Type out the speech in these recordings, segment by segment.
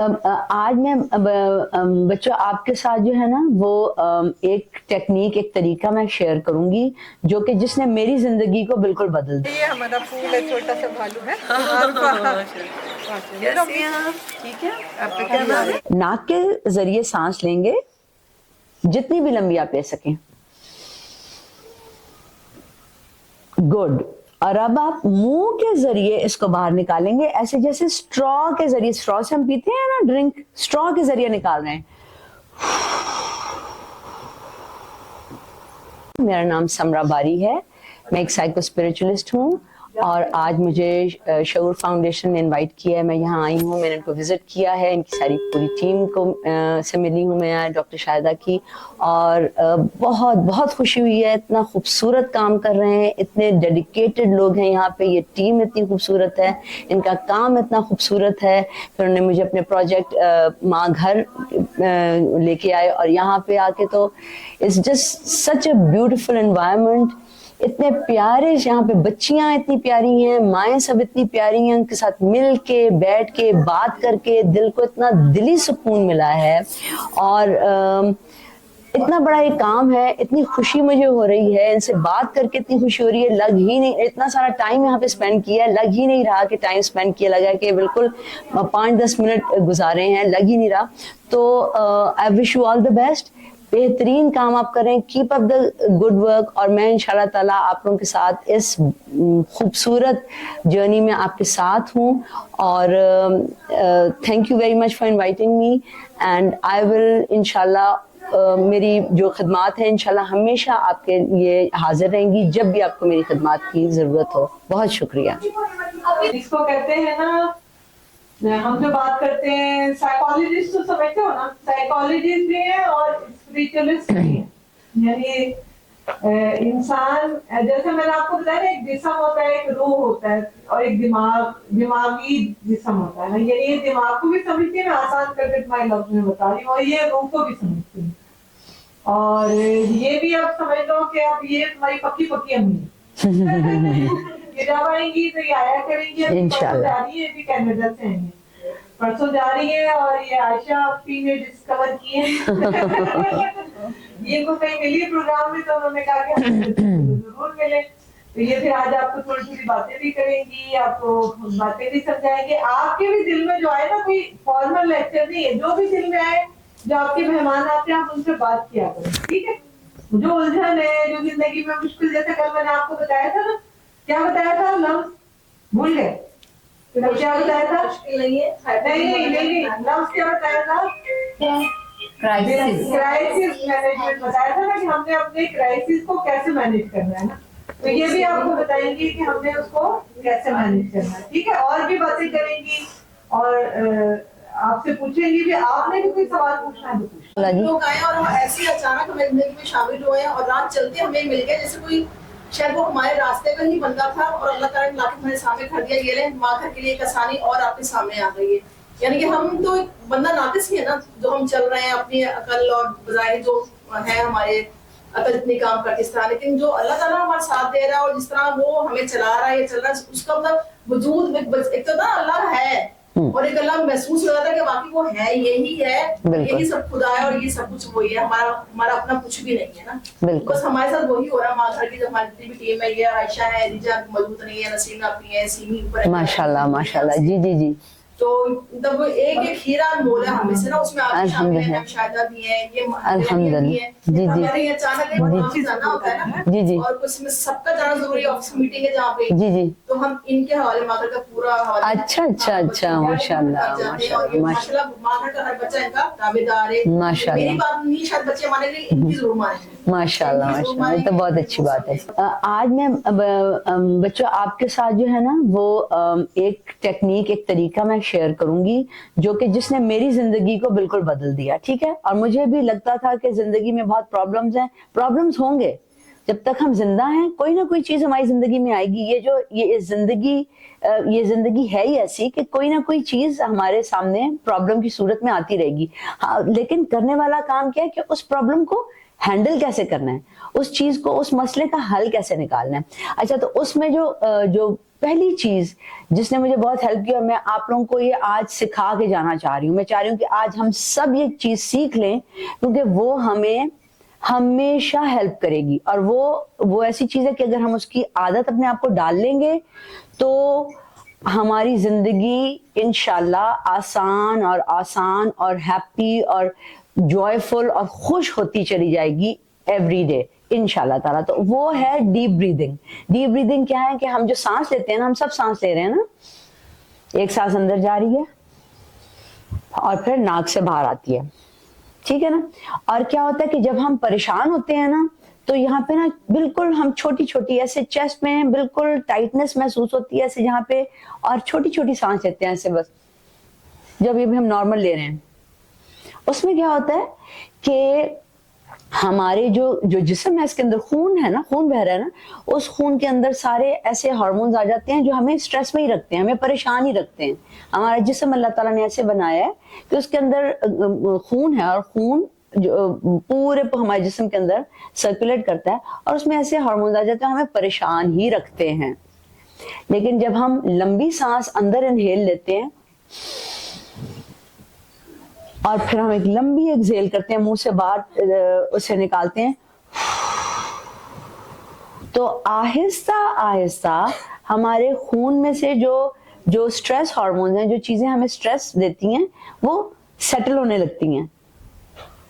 آج میں بچوں آپ کے ساتھ جو ہے نا وہ ایک ٹیکنیک ایک طریقہ میں شیئر کروں گی جو کہ جس نے میری زندگی کو بالکل بدل دیا۔ یہ ہمارا پھول ہے، چھوٹا سا بھالو ہے۔ ٹھیک ہے، آپ کا کیا نام ہے؟ ناک کے ذریعے سانس لیں گے جتنی بھی لمبی آپ لے سکیں۔ گڈ۔ اور اب آپ منہ کے ذریعے اس کو باہر نکالیں گے، ایسے جیسے اسٹرا کے ذریعے، اسٹرا سے ہم پیتے ہیں نا ڈرنک، اسٹرا کے ذریعے نکال رہے ہیں۔ میرا نام سمرا باری ہے، میں ایک سائیکو اسپریچولسٹ ہوں، اور آج مجھے شعور فاؤنڈیشن نے انوائٹ کیا ہے، میں یہاں آئی ہوں، میں نے ان کو وزٹ کیا ہے، ان کی ساری پوری ٹیم کو سے ملی ہوں میں ڈاکٹر شاہدہ کی، اور بہت بہت خوشی ہوئی ہے، اتنا خوبصورت کام کر رہے ہیں، اتنے ڈیڈیکیٹڈ لوگ ہیں یہاں پہ، یہ ٹیم اتنی خوبصورت ہے، ان کا کام اتنا خوبصورت ہے، پھر انہوں نے مجھے اپنے پروجیکٹ ماں گھر لے کے آئے، اور یہاں پہ آ کے تو it's just such a beautiful environment, اتنے پیارے یہاں پہ بچیاں اتنی پیاری ہیں، مائیں سب اتنی پیاری ہیں، ان کے ساتھ مل کے بیٹھ کے بات کر کے دل کو اتنا دلی سکون ملا ہے، اور اتنا بڑا یہ کام ہے، اتنی خوشی مجھے ہو رہی ہے، ان سے بات کر کے اتنی خوشی ہو رہی ہے، لگ ہی نہیں، اتنا سارا ٹائم یہاں پہ اسپینڈ کیا ہے، لگ ہی نہیں رہا کہ ٹائم اسپینڈ کیا، لگا کہ بالکل 5-10 منٹ گزارے ہیں، لگ ہی نہیں رہا۔ تو آئی wish you all the best, بہترین کام آپ کریں، keep up the good work, اور میں انشاءاللہ تعالیٰ آپ لوگوں کے ساتھ اس خوبصورت جرنی میں آپ کے ساتھ ہوں، اور thank you very much for inviting me, and I will انشاءاللہ میری جو خدمات ہیں انشاءاللہ ہمیشہ آپ کے لیے حاضر رہیں گی، جب بھی آپ کو میری خدمات کی ضرورت ہو۔ بہت شکریہ۔ اس کو کہتے ہیں نا، ہم جو بات کرتے ہیں سائیکالوجسٹ تو سمجھتے ہو نا، سائیکالوجسٹ بھی ہیں اور اسپریچولسٹ بھی ہیں، یعنی انسان جیسے میں نے آپ کو بتایا نا، ایک جسم ہوتا ہے، ایک روح ہوتا ہے، اور ایک دماغی جسم ہوتا ہے نا، یعنی یہ دماغ کو بھی سمجھتی ہے، میں آسان کر کے تمہارے لفظ میں بتا رہی ہوں، اور یہ روح کو بھی سمجھتی ہے، اور یہ بھی اب سمجھ لو کہ اب یہ تمہاری پکی پکی امی ہے۔ یہ جب آئیں گی تو یہ آیا کریں گی، ابھی پرسوں جا رہی ہے، ابھی کینیڈا سے آئیں گے، پرسوں جا رہی ہے، اور یہ عائشہ اپی نے ڈسکور کی ہے، یہ کو کہیں ملی پروگرام میں، تو انہوں نے کہا کہ ضرور ملے، تو یہ پھر آج آپ کو تھوڑی تھوڑی باتیں بھی کریں گی، آپ کو باتیں بھی سمجھائیں گے، آپ کے بھی دل میں جو آئے نا، کوئی فارمل لیکچر نہیں ہے، جو بھی دل میں آئے، جو آپ کے مہمان آتے ہیں آپ ان سے بات کیا کریں، ٹھیک ہے؟ جو الجھن ہے، جو زندگی میں مشکل، جیسے کل میں نے آپ کو بتایا تھا نا، کیا بتایا تھا، لفظ بھول گئے، کیا بتایا تھا؟ مشکل نہیں ہے، نہیں، لفظ کیا بتایا تھا؟ کرائسس مینجمنٹ بتایا تھا نا، کہ ہم نے اپنے کرائسس کو کیسے مینج کرنا ہے نا، تو یہ بھی آپ کو بتائیں گی کہ ہم نے اس کو کیسے مینج کرنا ہے، ٹھیک ہے؟ اور بھی باتیں کریں گی، اور آپ سے پوچھیں گی بھی، آپ نے بھی کوئی سوال پوچھنا ہے تو پوچھنا۔ لوگ آئے اور ہم ایسے ہی اچانک ہماری زندگی میں شامل ہوئے ہیں، اور رات چلتے ہمیں مل گئے، جیسے کوئی شاید وہ ہمارے راستے کا ہی بندہ تھا، اور اللہ تعالیٰ نے لا کے ہمارے سامنے کھڑ دیا، یہ لیں ماں گھر کے لیے ایک آسانی اور آپ کے سامنے آ گئی ہے، یعنی کہ ہم تو ایک بندہ ناقص ہی ہے نا، جو ہم چل رہے ہیں اپنی عقل اور بظاہر جو ہے ہمارے عقل اتنی کام کرتی اس طرح، لیکن جو اللہ تعالیٰ ہمارا ساتھ دے رہا ہے، اور جس طرح وہ ہمیں چلا رہا ہے یا چل رہا ہے، اس کا مطلب وجود ایک تو نا اللہ ہے، اور ایک اللہ محسوس ہو جاتا ہے کہ واقعی وہ ہے، یہی ہے، یہی سب خدا ہے، اور یہ سب کچھ وہی ہے، ہمارا اپنا کچھ بھی نہیں ہے نا، بس ہمارے ساتھ وہی ہو رہا ہے، ماں گھر کی جو ہماری جتنی بھی ٹیم ہے، یہ عائشہ ہے، ریجا موجود نہیں ہے، نسیم اپنی ہے، سیمی اوپر ہے، ماشاءاللہ ماشاءاللہ، جی جی جی، تو تب ایک ایک ہیرا مول ہے ہمیں سے نا، اس میں آپ بھی شامل ہیں، شاہدہ بھی ہیں، یہ الحمدللہ، بھی ہیں، جی جی ہمارے یہ اچانک ایک جانا ہوتا ہے نا، جی جی، اور اس میں سب کا جانا ضروری ہے، آفس میٹنگ ہے جہاں پہ، جی جی، تو ہم ان کے حوالے مادر کا پورا حوالہ، اچھا اچھا اچھا، ماشاءاللہ ماشاءاللہ، مادر کا ہر بچہ ان کا تابعدار ہے، میری بات نہیں شاید بچے مانے گی، ان کی ضرور مانیں گے، ماشاءاللہ ماشاءاللہ، یہ تو بہت اچھی بات ہے۔ آج میں بچوں آپ کے ساتھ جو ہے نا وہ ایک ٹیکنیک ایک طریقہ میں شیئر کروں گی جو کہ جس نے میری زندگی کو بالکل بدل دیا، ٹھیک ہے؟ اور مجھے بھی لگتا تھا کہ زندگی میں بہت پرابلمز ہیں، پرابلمز ہوں گے، جب تک ہم زندہ ہیں کوئی نہ کوئی چیز ہماری زندگی میں آئے گی، یہ زندگی ہے ہی ایسی کہ کوئی نہ کوئی چیز ہمارے سامنے پرابلم کی صورت میں آتی رہے گی، لیکن کرنے والا کام کیا ہے کہ اس پرابلم کو ہینڈل کیسے کرنا ہے، اس چیز کو، اس مسئلے کا حل کیسے نکالنا ہے۔ اچھا، تو اس میں جو پہلی چیز جس نے مجھے بہت ہیلپ کی اور میں آپ لوگوں کو یہ آج سکھا کے جانا چاہ رہی ہوں, میں چاہ رہی ہوں کہ آج ہم سب یہ چیز سیکھ لیں, کیونکہ وہ ہمیں ہمیشہ ہیلپ کرے گی, اور وہ ایسی چیز ہے کہ اگر ہم اس کی عادت اپنے آپ کو ڈال لیں گے تو ہماری زندگی انشاءاللہ آسان اور ہیپی اور جوائفل اور خوش ہوتی چلی جائے گی ایوری ڈے انشاءاللہ تعالیٰ. تو وہ ہے ڈیپ بریدنگ. ڈیپ بریدنگ کیا ہے کہ ہم جو سانس لیتے ہیں نا, ہم سب سانس لے رہے ہیں نا, ایک سانس اندر جا رہی ہے اور پھر ناک سے باہر آتی ہے, ٹھیک ہے نا. اور کیا ہوتا ہے کہ جب ہم پریشان ہوتے ہیں نا تو یہاں پہ نا بالکل ہم چھوٹی چھوٹی ایسے چیسٹ میں بالکل ٹائٹنس محسوس ہوتی ہے ایسے جہاں پہ, اور چھوٹی چھوٹی سانس لیتے ہیں ایسے بس, جب یہ بھی ہم نارمل لے رہے ہیں. اس میں کیا ہوتا ہے کہ ہمارے جو جسم ہے اس کے اندر خون ہے نا, خون بہ رہا ہے نا, اس خون کے اندر سارے ایسے ہارمونز آ جاتے ہیں جو ہمیں سٹریس میں ہی رکھتے ہیں, ہمیں پریشان ہی رکھتے ہیں. ہمارا جسم اللہ تعالیٰ نے ایسے بنایا ہے کہ اس کے اندر خون ہے, اور خون جو پورے ہمارے جسم کے اندر سرکولیٹ کرتا ہے, اور اس میں ایسے ہارمونز آ جاتے ہیں ہمیں پریشان ہی رکھتے ہیں. لیکن جب ہم لمبی سانس اندر انہیل لیتے ہیں اور پھر ہم ایک لمبی ایکزیل کرتے ہیں, منہ سے باہر اسے نکالتے ہیں, تو آہستہ آہستہ ہمارے خون میں سے جو سٹریس ہارمونز ہیں, جو چیزیں ہمیں سٹریس دیتی ہیں, وہ سیٹل ہونے لگتی ہیں.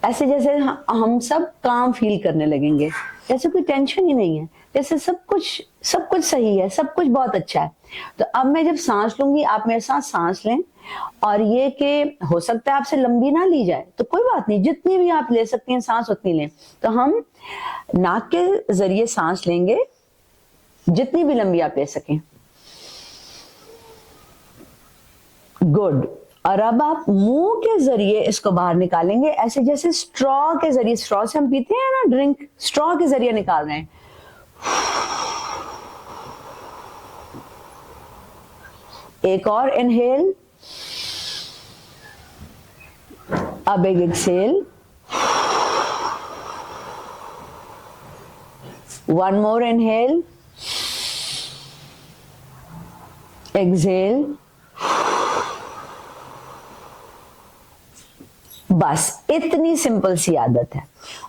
ایسے جیسے ہم سب کام فیل کرنے لگیں گے, جیسے کوئی ٹینشن ہی نہیں ہے, جیسے سب کچھ صحیح ہے, سب کچھ بہت اچھا ہے. تو اب میں جب سانس لوں گی, آپ میرے ساتھ سانس لیں, اور یہ کہ ہو سکتا ہے آپ سے لمبی نہ لی جائے تو کوئی بات نہیں, جتنی بھی آپ لے سکتی ہیں سانس اتنی لیں. تو ہم ناک کے ذریعے سانس لیں گے جتنی بھی لمبی آپ لے سکیں. گڈ. اور اب آپ منہ کے ذریعے اس کو باہر نکالیں گے, ایسے جیسے اسٹرا کے ذریعے, اسٹرا سے ہم پیتے ہیں نا ڈرنک, اسٹرا کے ذریعے نکال رہے ہیں. ایک اور انہیل, اب ایک axial, one more inhale, axial. بس اتنی سمپل سی عادت ہے.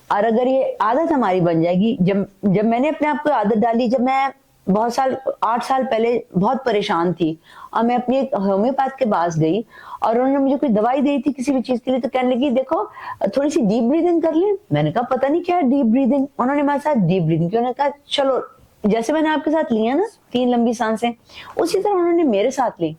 اور اگر یہ عادت ہماری بن جائے گی, جب میں نے اپنے آپ کو عادت ڈالی, جب میں 8 سال پہلے بہت پریشان تھی, اور میں اپنی ایک ہومیوپیتھ کے پاس گئی, اور انہوں نے مجھے کوئی دوائی دی تھی کسی بھی چیز کے لیے, تو کہنے لگی دیکھو تھوڑی سی ڈیپ بریدنگ کر لیں. میں نے کہا پتہ نہیں کیا ہے ڈیپ بریدنگ. انہوں نے میرے ساتھ ڈیپ بریدنگ کی, انہوں نے کہا چلو جیسے میں نے آپ کے ساتھ لیا نا 3 لمبی سانسیں, اسی طرح انہوں نے میرے ساتھ لی,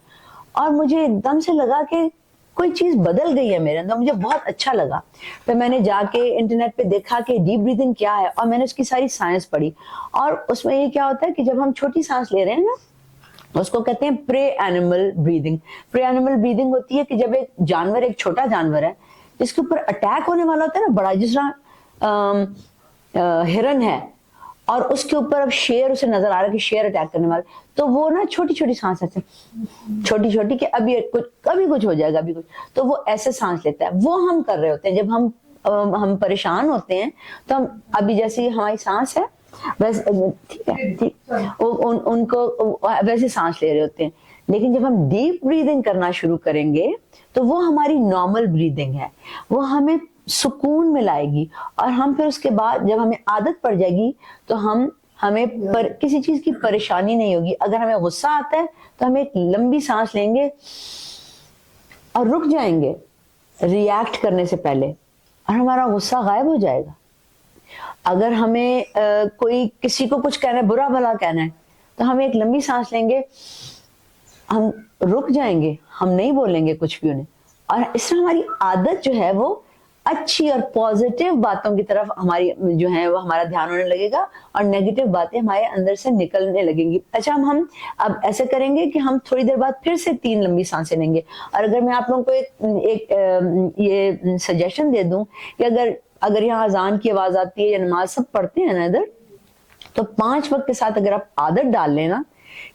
اور مجھے ایک دم سے لگا کہ کوئی چیز بدل گئی ہے میرے اندر, مجھے بہت اچھا لگا. پھر میں نے جا کے انٹرنیٹ پہ دیکھا کہ ڈیپ بریدنگ کیا ہے, اور میں نے اس کی ساری سائنس پڑھی. اور اس میں یہ کیا ہوتا ہے کہ جب ہم چھوٹی سانس لے رہے ہیں نا, اس کو کہتے ہیں پری اینیمل بریدنگ. پری اینیمل بریدنگ ہوتی ہے کہ جب ایک جانور, ایک چھوٹا جانور ہے جس کے اوپر اٹیک ہونے والا ہوتا ہے نا بڑا, جس طرح ہرن ہے, اور اس کے اوپر اب شیر اسے نظر آ رہا ہے کہ شیر اٹیک کرنے والا, تو وہ نا چھوٹی چھوٹی سانس ایسے چھوٹی چھوٹی کہ ابھی کچھ ہو جائے گا, ابھی کچھ, تو وہ ایسے سانس لیتا ہے. وہ ہم کر رہے ہوتے ہیں جب ہم پریشان ہوتے ہیں, تو ہم ابھی جیسی ہماری سانس ہے ویسے, ٹھیک ہے, ان کو ویسے سانس لے رہے ہوتے ہیں. لیکن جب ہم ڈیپ بریدنگ کرنا شروع کریں گے تو وہ ہماری نارمل بریدنگ ہے, وہ ہمیں سکون میں لائے گی. اور ہم پھر اس کے بعد جب ہمیں عادت پڑ جائے گی تو ہمیں کسی چیز کی پریشانی نہیں ہوگی. اگر ہمیں غصہ آتا ہے تو ہم ایک لمبی سانس لیں گے اور رک جائیں گے ریئیکٹ کرنے سے پہلے, اور ہمارا غصہ غائب ہو جائے گا. اگر ہمیں کوئی کسی کو کچھ کہنا ہے, برا بھلا کہنا ہے, تو ہم ایک لمبی سانس لیں گے, ہم رک جائیں گے, ہم نہیں بولیں گے کچھ بھی انہیں. اور اس طرح ہماری عادت جو ہے وہ اچھی اور پازیٹیو باتوں کی طرف ہماری جو ہے وہ ہمارا دھیان ہونے لگے گا, اور نیگیٹو باتیں ہمارے اندر سے نکلنے لگیں گی. اچھا, ہم اب ایسے کریں گے کہ ہم تھوڑی دیر بعد پھر سے 3 لمبی سانسیں لیں گے. اور اگر میں آپ لوگوں کو ایک یہ سجیشن دے دوں کہ اگر یہاں اذان کی آواز آتی ہے یا نماز سب پڑھتے ہیں نا ادھر, تو 5 وقت کے ساتھ اگر آپ عادت ڈال لیں نا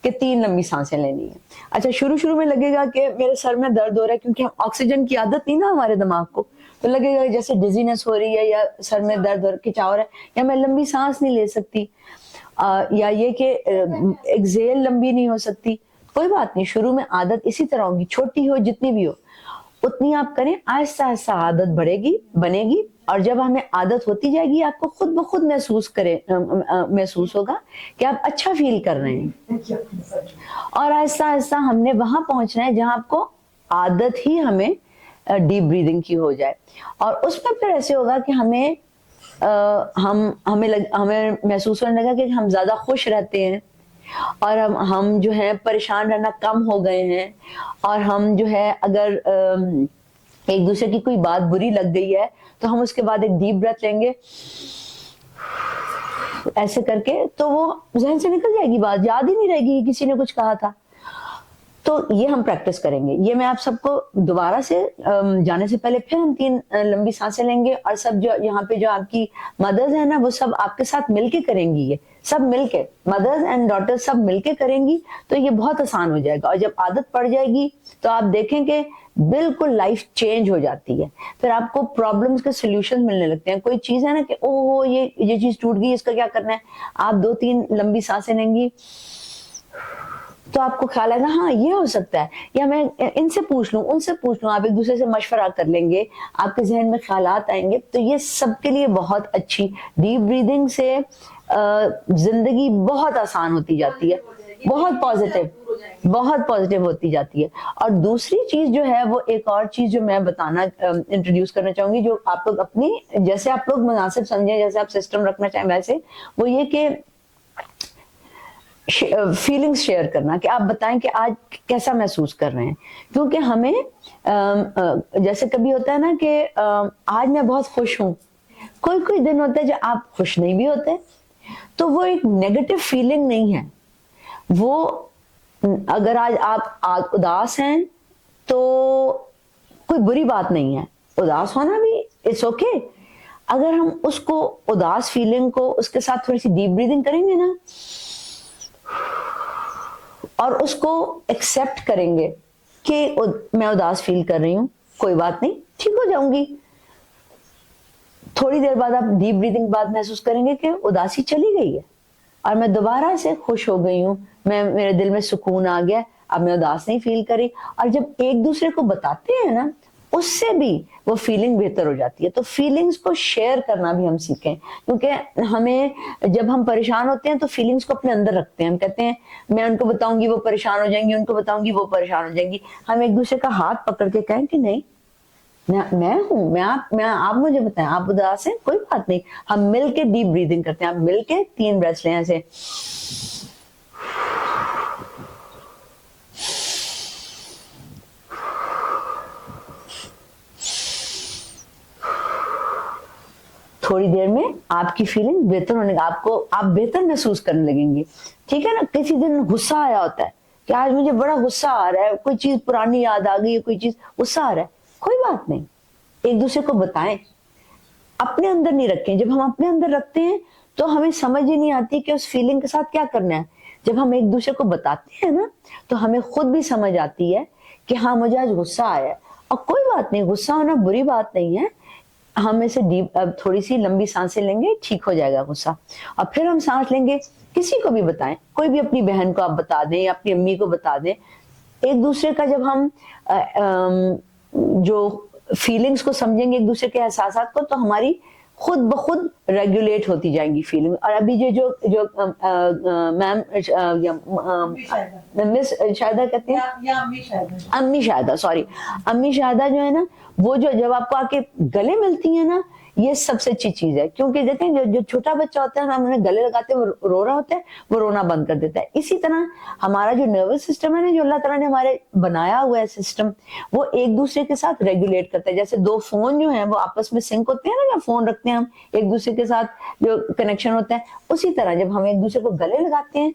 کہ 3 لمبی سانسیں لینی ہے. اچھا, شروع میں لگے گا کہ میرے سر میں درد ہو رہا ہے, کیونکہ ہم آکسیجن کی عادت نہیں نا ہمارے دماغ کو, تو لگے گا جیسے ڈیزینس ہو رہی ہے, یا سر میں درد ہو رہا ہے, کھچاؤ رہا ہے, یا میں لمبی سانس نہیں لے سکتی. یا یہ کہ ایگزیل لمبی نہیں ہو سکتی، کوئی بات نہیں، شروع میں عادت اسی طرح ہوگی، چھوٹی ہو جتنی بھی ہو اتنی آپ کریں، آہستہ آہستہ عادت بنے گی، اور جب ہمیں عادت ہوتی جائے گی آپ کو خود بخود محسوس ہوگا کہ آپ اچھا فیل کر رہے ہیں، اور آہستہ آہستہ ہم نے وہاں پہنچنا ہے جہاں آپ کو عادت ہی ہمیں ڈیپ بریدنگ کی ہو جائے، اور اس میں پھر ایسے ہوگا کہ ہمیں محسوس ہونے لگا کہ ہم زیادہ خوش رہتے ہیں، اور ہم جو ہے پریشان رہنا کم ہو گئے ہیں، اور ہم جو ہے اگر ایک دوسرے کی کوئی بات بری لگ گئی ہے تو ہم اس کے بعد ایک ڈیپ بریتھ لیں گے ایسے کر کے، تو وہ ذہن سے نکل جائے گی، بات یاد ہی نہیں رہے گی کسی نے کچھ کہا تھا۔ تو یہ ہم پریکٹس کریں گے، یہ میں آپ سب کو دوبارہ سے جانے سے پہلے پھر ہم 3 لمبی سانسیں لیں گے، اور سب جو یہاں پہ جو آپ کی مدرز ہیں نا وہ سب آپ کے ساتھ مل کے کریں گی، یہ سب مل کے، مدرز اینڈ ڈاٹر سب مل کے کریں گی، تو یہ بہت آسان ہو جائے گا، اور جب عادت پڑ جائے گی تو آپ دیکھیں کہ بالکل لائف چینج ہو جاتی ہے، پھر آپ کو پرابلمز کے سولوشن ملنے لگتے ہیں۔ کوئی چیز ہے نا کہ اوہ یہ چیز ٹوٹ گئی، اس کا کیا کرنا ہے، آپ 2-3 لمبی سانسیں لیں گی تو آپ کو خیال آئے گا ہاں یہ ہو سکتا ہے، یا میں ان سے پوچھ لوں ان سے پوچھ لوں، آپ ایک دوسرے سے مشورہ کر لیں گے، آپ کے ذہن میں خیالات آئیں گے، تو یہ سب کے لیے بہت اچھی ڈیپ بریدنگ سے زندگی بہت آسان ہوتی جاتی ہے، بہت پازیٹیو ہوتی جاتی ہے۔ اور دوسری چیز جو ہے وہ ایک اور چیز جو میں بتانا انٹروڈیوس کرنا چاہوں گی، جو آپ لوگ اپنی جیسے آپ لوگ مناسب سمجھیں، جیسے آپ سسٹم رکھنا چاہیں ویسے، وہ یہ کہ فیلنگز شیئر کرنا، کہ آپ بتائیں کہ آج کیسا محسوس کر رہے ہیں، کیونکہ ہمیں جیسے کبھی ہوتا ہے نا کہ آج میں بہت خوش ہوں، کوئی دن ہوتا ہے جو آپ خوش نہیں بھی ہوتے، تو وہ ایک نیگیٹو فیلنگ نہیں ہے، وہ اگر آج آپ اداس ہیں تو کوئی بری بات نہیں ہے، اداس ہونا بھی اٹس اوکے، اگر ہم اس کو اداس فیلنگ کو اس کے ساتھ تھوڑی سی ڈیپ بریدنگ کریں گے نا، اور اس کو ایکسپٹ کریں گے کہ میں اداس فیل کر رہی ہوں، کوئی بات نہیں، ٹھیک ہو جاؤں گی، تھوڑی دیر بعد آپ ڈیپ بریدنگ بعد محسوس کریں گے کہ اداسی چلی گئی ہے اور میں دوبارہ سے خوش ہو گئی ہوں، میرے دل میں سکون آ گیا، اب میں اداس نہیں فیل کری۔ اور جب ایک دوسرے کو بتاتے ہیں نا، اس سے بھی وہ فیلنگ بہتر ہو جاتی ہے۔ تو فیلنگز کو شیئر کرنا بھی ہم سیکھیں، کیونکہ ہمیں جب ہم پریشان ہوتے ہیں تو فیلنگز کو اپنے اندر رکھتے ہیں، ہم کہتے ہیں میں ان کو بتاؤں گی وہ پریشان ہو جائیں گی، ان کو بتاؤں گی وہ پریشان ہو جائیں گی۔ ہم ایک دوسرے کا ہاتھ پکڑ کے کہیں کہ نہیں، میں ہوں، آپ مجھے بتائیں آپ اداس ہیں، کوئی بات نہیں، ہم مل کے ڈیپ بریدنگ کرتے ہیں، ہم مل کے 3 بریتھس لیں ایسے، تھوڑی دیر میں آپ کی فیلنگ بہتر ہونے کا، آپ بہتر محسوس کرنے لگیں گے، ٹھیک ہے نا۔ کسی دن غصہ آیا ہوتا ہے کہ آج مجھے بڑا غصہ آ رہا ہے، کوئی چیز پرانی یاد آ گئی ہے، کوئی چیز غصہ آ رہا ہے، کوئی بات نہیں، ایک دوسرے کو بتائیں، اپنے اندر نہیں رکھیں۔ جب ہم اپنے اندر رکھتے ہیں تو ہمیں سمجھ ہی نہیں آتی کہ اس فیلنگ کے ساتھ کیا کرنا ہے۔ جب ہم ایک دوسرے کو بتاتے ہیں نا تو ہمیں خود بھی سمجھ آتی ہے کہ ہاں مجھے آج غصہ آیا ہے، اور کوئی بات نہیں، غصہ ہونا بری بات نہیں ہے، ہم اسے تھوڑی سی لمبی سانسیں لیں گے، ٹھیک ہو جائے گا غصہ، اور پھر ہم سانس لیں گے، کسی کو بھی بتائیں، کوئی بھی اپنی بہن کو آپ بتا دیں یا اپنی امی کو بتا دیں، ایک دوسرے کا جب ہم جو فیلنگز کو سمجھیں گے، ایک دوسرے کے احساسات کو، تو ہماری خود بخود ریگولیٹ ہوتی جائیں گی فیلنگ۔ اور ابھی جو میم مس شاہدہ کہتے ہیں، امی شاہدہ، سوری، امی شاہدہ جو ہے نا، وہ جب آپ کو آ کے گلے ملتی ہیں نا، یہ سب سے اچھی چیز ہے، کیونکہ دیکھیں جو چھوٹا بچہ ہوتا ہے نا، ہم انہیں گلے لگاتے ہیں، وہ رو رہا ہوتا ہے، وہ رونا بند کر دیتا ہے۔ اسی طرح ہمارا جو نروس سسٹم ہے نا، جو اللہ تعالیٰ نے ہمارے بنایا ہوا ہے سسٹم، وہ ایک دوسرے کے ساتھ ریگولیٹ کرتا ہے۔ جیسے 2 فون جو ہیں وہ آپس میں سنک ہوتے ہیں نا، جب فون رکھتے ہیں ہم ایک دوسرے کے ساتھ جو کنیکشن ہوتا ہے، اسی طرح جب ہم ایک دوسرے کو گلے لگاتے ہیں،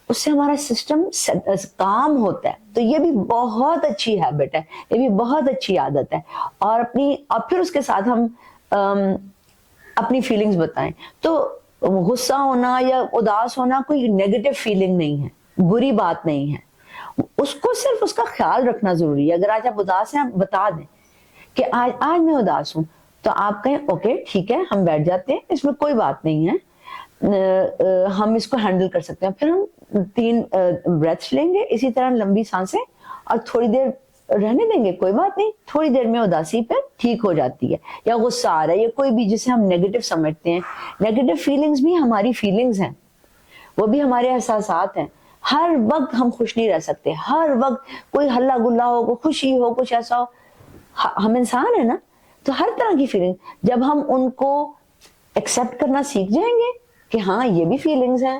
اس سے ہمارا سسٹم کام ہوتا ہے۔ تو یہ بھی بہت اچھی ہیبٹ ہے، یہ بھی بہت اچھی عادت ہے۔ اور پھر اس کے ساتھ ہم اپنی فیلنگز بتائیں۔ تو غصہ ہونا یا اداس ہونا کوئی نیگیٹو فیلنگ نہیں ہے، بری بات نہیں ہے، اس کو صرف اس کا خیال رکھنا ضروری ہے۔ اگر آج آپ اداس ہیں، آپ بتا دیں کہ آج میں اداس ہوں، تو آپ کہیں اوکے ٹھیک ہے، ہم بیٹھ جاتے ہیں، اس میں کوئی بات نہیں ہے، ہم اس کو ہینڈل کر سکتے ہیں. پھر ہم 3 بریتھس لیں گے اسی طرح لمبی سانسیں, اور تھوڑی دیر رہنے دیں گے, کوئی بات نہیں, تھوڑی دیر میں اداسی پہ ٹھیک ہو جاتی ہے, یا غصہ آ رہا ہے, یا کوئی بھی جسے ہم نیگیٹو سمجھتے ہیں. نیگیٹو فیلنگز بھی ہماری فیلنگز ہیں, وہ بھی ہمارے احساسات ہیں. ہر وقت ہم خوش نہیں رہ سکتے, ہر وقت کوئی ہلا گلا ہو, کوئی خوشی ہو, کچھ ایسا ہو, ہم انسان ہیں نا, تو ہر طرح کی فیلنگ, جب ہم ان کو ایکسپٹ کرنا سیکھ جائیں گے کہ ہاں یہ بھی فیلنگز ہیں,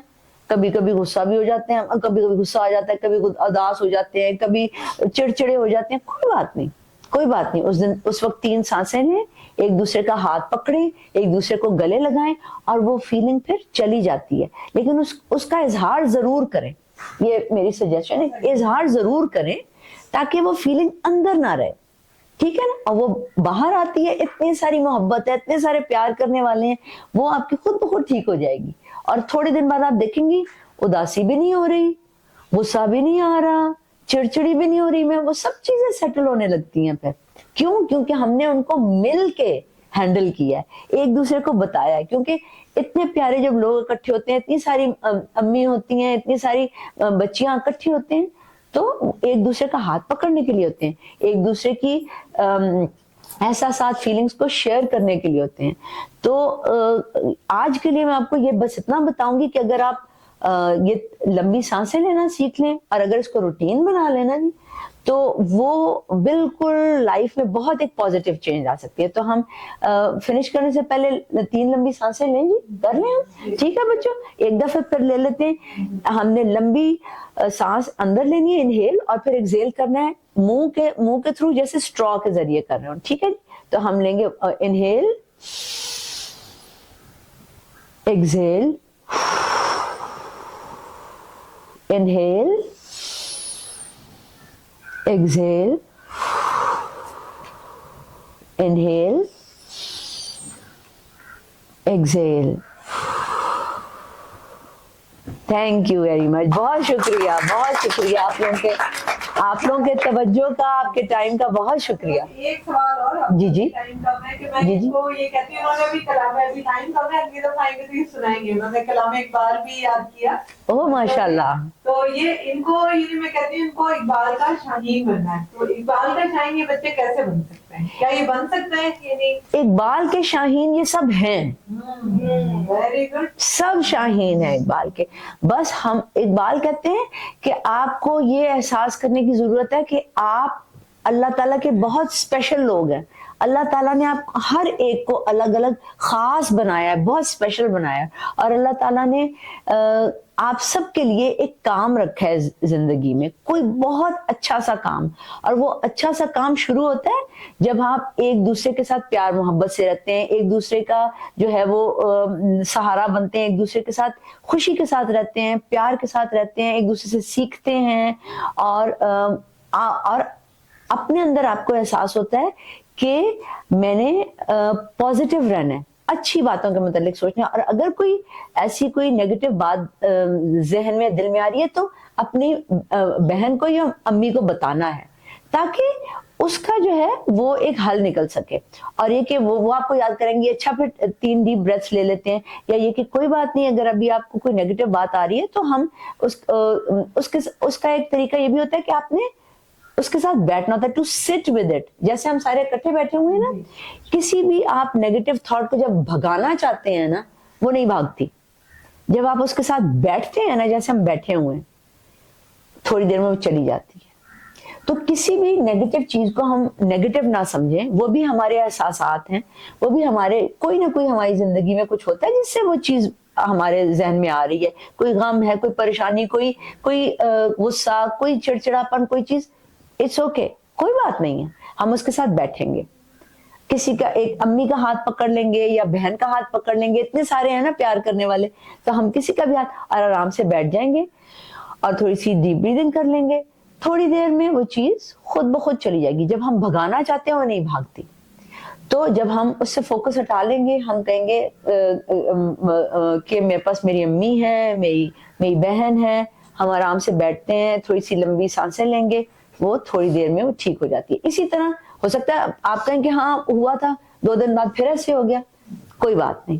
کبھی کبھی غصہ بھی ہو جاتے ہیں, کبھی کبھی غصہ آ جاتا ہے, کبھی اداس ہو جاتے ہیں, کبھی چڑچڑے ہو جاتے ہیں, کوئی بات نہیں, کوئی بات نہیں. اس وقت 3 سانسیں لیں, ایک دوسرے کا ہاتھ پکڑیں, ایک دوسرے کو گلے لگائیں, اور وہ فیلنگ پھر چلی جاتی ہے. لیکن اس کا اظہار ضرور کریں, یہ میری سجیشن ہے, اظہار ضرور کریں تاکہ وہ فیلنگ اندر نہ رہے, ٹھیک ہے نا. اور وہ باہر آتی ہے, اتنی ساری محبت ہے, اتنے سارے پیار کرنے والے ہیں, وہ آپ کی خود بخود ٹھیک ہو جائے گی. اور تھوڑے دن بعد آپ دیکھیں گی اداسی بھی نہیں ہو رہی, غصہ بھی نہیں آ رہا, چڑچڑی بھی نہیں ہو رہی, میں وہ سب چیزیں سیٹل ہونے لگتی ہیں. پھر کیوں؟ کیونکہ ہم نے ان کو مل کے ہینڈل کیا ہے, ایک دوسرے کو بتایا ہے. کیونکہ اتنے پیارے جب لوگ اکٹھے ہوتے ہیں, اتنی ساری امی ہوتی ہیں, اتنی ساری بچیاں اکٹھی ہوتے ہیں, تو ایک دوسرے کا ہاتھ پکڑنے کے لیے ہوتے ہیں, ایک دوسرے کی احساسات فیلنگز کو شیئر کرنے کے لیے ہوتے ہیں. تو آج کے لیے میں آپ کو یہ بس اتنا بتاؤں گی کہ اگر آپ یہ لمبی سانسیں لینا سیکھ لیں, اور اگر اس کو روٹین بنا لینا جی, تو وہ بالکل لائف میں بہت ایک پازیٹیو چینج آ سکتی ہے. تو ہم فنش کرنے سے پہلے 3 لمبی سانسیں لیں جی, کر لیں ہم, ٹھیک ہے بچوں, ایک دفعہ پھر لے لیتے ہیں. ہم نے لمبی سانس اندر لینی ہے, انہیل, اور پھر ایکزیل کرنا ہے منہ کے تھرو, جیسے اسٹرا کے ذریعے کر رہے ہوں, ٹھیک ہے جی. تو ہم لیں گے inhale, axial, inhale, axial, inhale, axial. Thank you very مچ, بہت شکریہ, بہت شکریہ آپ لوگوں کے توجہ کا, آپ کے ٹائم کا بہت شکریہ. ایک سوال اور, جی جی ٹائم کم ہے کہ میں جی اس جی کو یہ کہتی ہوں, انہوں نے بھی کلام ہے, ابھی ٹائم کم ہے, اگلی دفعہ آئیں گے تو یہ سنائیں گے. انہوں نے کلام اقبال بھی یاد کیا. اوہ ماشاء اللہ. تو یہ ان کو, یہ میں کہتی ہوں ان کو اقبال کا شاہین بننا ہے. تو اقبال کا شاہین یہ بچے کیسے بن سکتے ہیں, کیا یہ بن سکتے ہیں کہ نہیں؟ اقبال کے شاہین یہ سب ہیں, ویری گڈ, سب شاہین ہیں اقبال کے. بس ہم اقبال کہتے ہیں کہ آپ کو یہ احساس کرنے کی ضرورت ہے کہ آپ اللہ تعالیٰ کے بہت اسپیشل لوگ ہیں. اللہ تعالیٰ نے آپ ہر ایک کو الگ الگ خاص بنایا ہے, بہت اسپیشل بنایا ہے. اور اللہ تعالیٰ نے آپ سب کے لیے ایک کام رکھا ہے زندگی میں, کوئی بہت اچھا سا کام. اور وہ اچھا سا کام شروع ہوتا ہے جب آپ ایک دوسرے کے ساتھ پیار محبت سے رہتے ہیں, ایک دوسرے کا جو ہے وہ سہارا بنتے ہیں, ایک دوسرے کے ساتھ خوشی کے ساتھ رہتے ہیں, پیار کے ساتھ رہتے ہیں, ایک دوسرے سے سیکھتے ہیں. اور اپنے اندر آپ کو احساس ہوتا ہے کہ میں نے پازیٹیو رہنا ہے, اچھی باتوں کے متعلق سوچنا ہے. اور اگر کوئی ایسی کوئی نیگیٹو بات ذہن میں, دل میں آ رہی ہے, تو اپنی بہن کو یا امی کو بتانا ہے, تاکہ اس کا جو ہے وہ ایک حل نکل سکے. اور یہ کہ وہ آپ کو یاد کریں گے, اچھا پھر 3 ڈیپ بریتھس لے لیتے ہیں. یا یہ کہ کوئی بات نہیں, اگر ابھی آپ کو کوئی نیگیٹو بات آ رہی ہے, تو ہم اس کا ایک طریقہ یہ بھی ہوتا ہے کہ آپ نے اس کے ساتھ بیٹھنا ہوتا ہے, ٹو سٹ ود اٹ. جیسے ہم سارے اکٹھے بیٹھے ہوئے ہیں نا, کسی بھی آپ نیگیٹو تھاٹ کو جب بھگانا چاہتے ہیں نا, وہ نہیں بھاگتی. جب آپ اس کے ساتھ بیٹھتے ہیں نا, جیسے ہم بیٹھے ہوئے ہیں, تھوڑی دیر میں وہ چلی جاتی ہے. تو کسی بھی نیگیٹو چیز کو ہم نیگیٹو نہ سمجھیں, وہ بھی ہمارے احساسات ہیں, وہ بھی ہمارے کوئی نہ کوئی ہماری زندگی میں کچھ ہوتا ہے جس سے وہ چیز ہمارے ذہن میں آ رہی ہے. کوئی غم ہے, کوئی پریشانی, کوئی غصہ, کوئی چڑچڑاپن, کوئی چیز, اٹس اوکے, کوئی بات نہیں ہے. ہم اس کے ساتھ بیٹھیں گے, کسی کا, ایک امی کا ہاتھ پکڑ لیں گے یا بہن کا ہاتھ پکڑ لیں گے, اتنے سارے ہیں نا پیار کرنے والے, تو ہم کسی کا بھی ہاتھ, اور آرام سے بیٹھ جائیں گے, اور تھوڑی سی ڈیپ بریدنگ کر لیں گے. تھوڑی دیر میں وہ چیز خود بخود چلی جائے گی. جب ہم بھگانا چاہتے ہیں وہ نہیں بھاگتی. تو جب ہم اس سے فوکس ہٹا لیں گے, ہم کہیں گے کہ میرے پاس میری امی ہے, میری بہن ہے, ہم آرام سے بیٹھتے ہیں, تھوڑی سی لمبی سانسیں لیں گے, وہ تھوڑی دیر میں وہ ٹھیک ہو جاتی ہے. اسی طرح ہو سکتا ہے آپ کہیں کہ ہاں ہوا تھا, 2 دن بعد پھر ایسے ہو گیا, کوئی بات نہیں,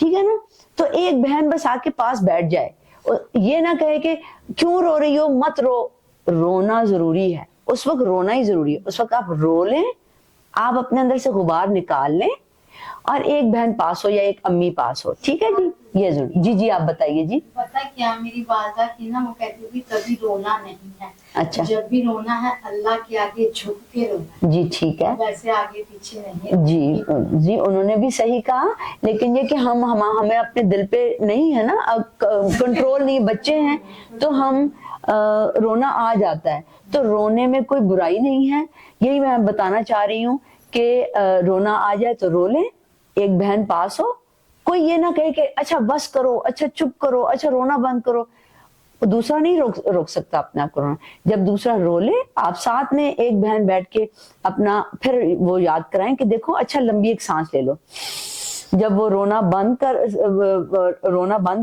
ٹھیک ہے نا. تو ایک بہن بس آ کے پاس بیٹھ جائے, یہ نہ کہے کہ کیوں رو رہی ہو, مت رو. رونا ضروری ہے, اس وقت رونا ہی ضروری ہے. اس وقت آپ رو لیں, آپ اپنے اندر سے غبار نکال لیں, اور ایک بہن پاس ہو یا ایک امی پاس ہو. ٹھیک ہے جی, یہ ضرور. جی جی آپ بتائیے جی. پتا کیا میری والدہ کی نا, وہ کہتی تھی کبھی رونا نہیں ہے, اچھا جب بھی رونا ہے اللہ کے آگے جھک کے رونا ہے, جی ٹھیک ہے. ویسے آگے پیچھے نہیں. جی جی انہوں نے بھی صحیح کہا, لیکن یہ کہ ہمیں اپنے دل پہ نہیں ہے نا کنٹرول نہیں, بچے ہیں تو ہم رونا آ جاتا ہے. تو رونے میں کوئی برائی نہیں ہے, یہی میں بتانا چاہ رہی ہوں کہ رونا آ جائے تو رو لیں, ایک بہن پاس ہو. کوئی یہ نہ کہے کہ اچھا بس کرو, اچھا چپ کرو, اچھا رونا بند کرو. دوسرا نہیں روک سکتا اپنے آپ کو رونا. جب دوسرا رو لے, آپ ساتھ میں ایک بہن بیٹھ کے اپنا پھر وہ یاد کرائیں کہ دیکھو اچھا لمبی ایک سانس لے لو. جب وہ رونا بند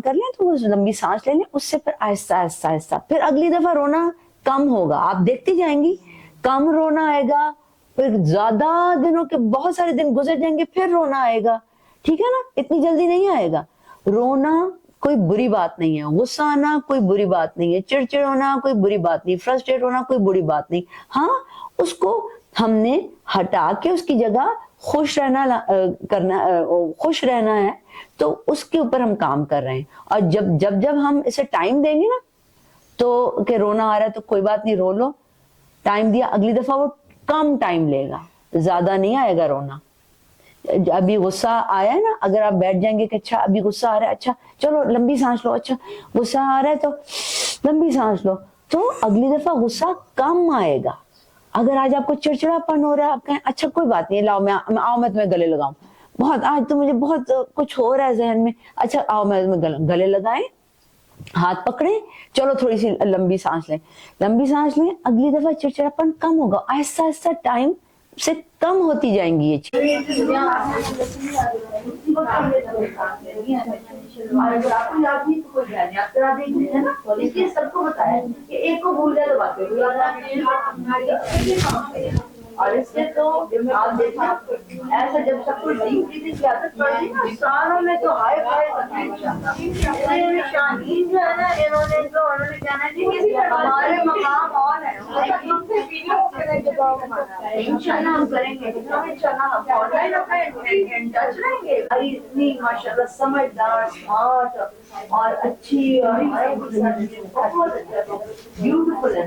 کر لیں تو وہ لمبی سانس لے لیں, اس سے پھر آہستہ آہستہ آہستہ پھر اگلی دفعہ رونا کم ہوگا. آپ دیکھتی جائیں گی کم رونا آئے گا, پھر زیادہ دنوں کے بہت سارے دن گزر جائیں گے, پھر رونا آئے گا. ٹھیک ہے نا, اتنی جلدی نہیں آئے گا. رونا کوئی بری بات نہیں ہے, غصہ آنا کوئی بری بات نہیں ہے, چڑچڑ ہونا کوئی بری بات نہیں, فرسٹریٹ ہونا کوئی بری بات نہیں. ہاں اس کو ہم نے ہٹا کے اس کی جگہ خوش رہنا ہے, تو اس کے اوپر ہم کام کر رہے ہیں. اور جب ہم اسے ٹائم دیں گے نا, تو کہ رونا آ رہا ہے تو کوئی بات نہیں, رو لو, ٹائم دیا, اگلی دفعہ وہ کم ٹائم لے گا, زیادہ نہیں آئے گا رونا. ابھی غصہ آیا ہے نا, اگر آپ بیٹھ جائیں گے کہ اچھا ابھی غصہ آ رہا ہے, اچھا چلو لمبی سانس لو, اچھا غصہ آ رہا ہے تو لمبی سانس لو, تو اگلی دفعہ غصہ کم آئے گا. اگر آج آپ کو چڑچڑا پن ہو رہا ہے, آپ کہیں اچھا کوئی بات نہیں, لاؤ میں تمہیں گلے لگاؤں, بہت آج تو مجھے بہت کچھ ہو رہا ہے ذہن میں, اچھا آؤ میں تمہیں گلے لگائیں, ہاتھ پکڑیں, چلو تھوڑی سی لمبی سانس لیں, اگلی دفعہ چڑچڑاپن کم ہوگا. آہستہ آہستہ ٹائم سے کم ہوتی جائیں گی یہ چیز. سب کو بتایا کہ ایک کو بھول جائے تو بات اور اس سے تو آپ دیکھیں ایسا جب سب کچھ کی عادت پڑ گئی نا, سالوں میں تو ہائے شاہین جو ہے نا, انہوں نے کہنا کہ ہمارے مقام اور ہے, انشاءاللہ ہم کریں گے, انشاءاللہ ہم آن لائن اپنے ٹچ رہیں گے. اتنی ماشاءاللہ سمجھدار, اسمارٹ اور اچھی, بہت اچھا, بیوٹیفل ہے.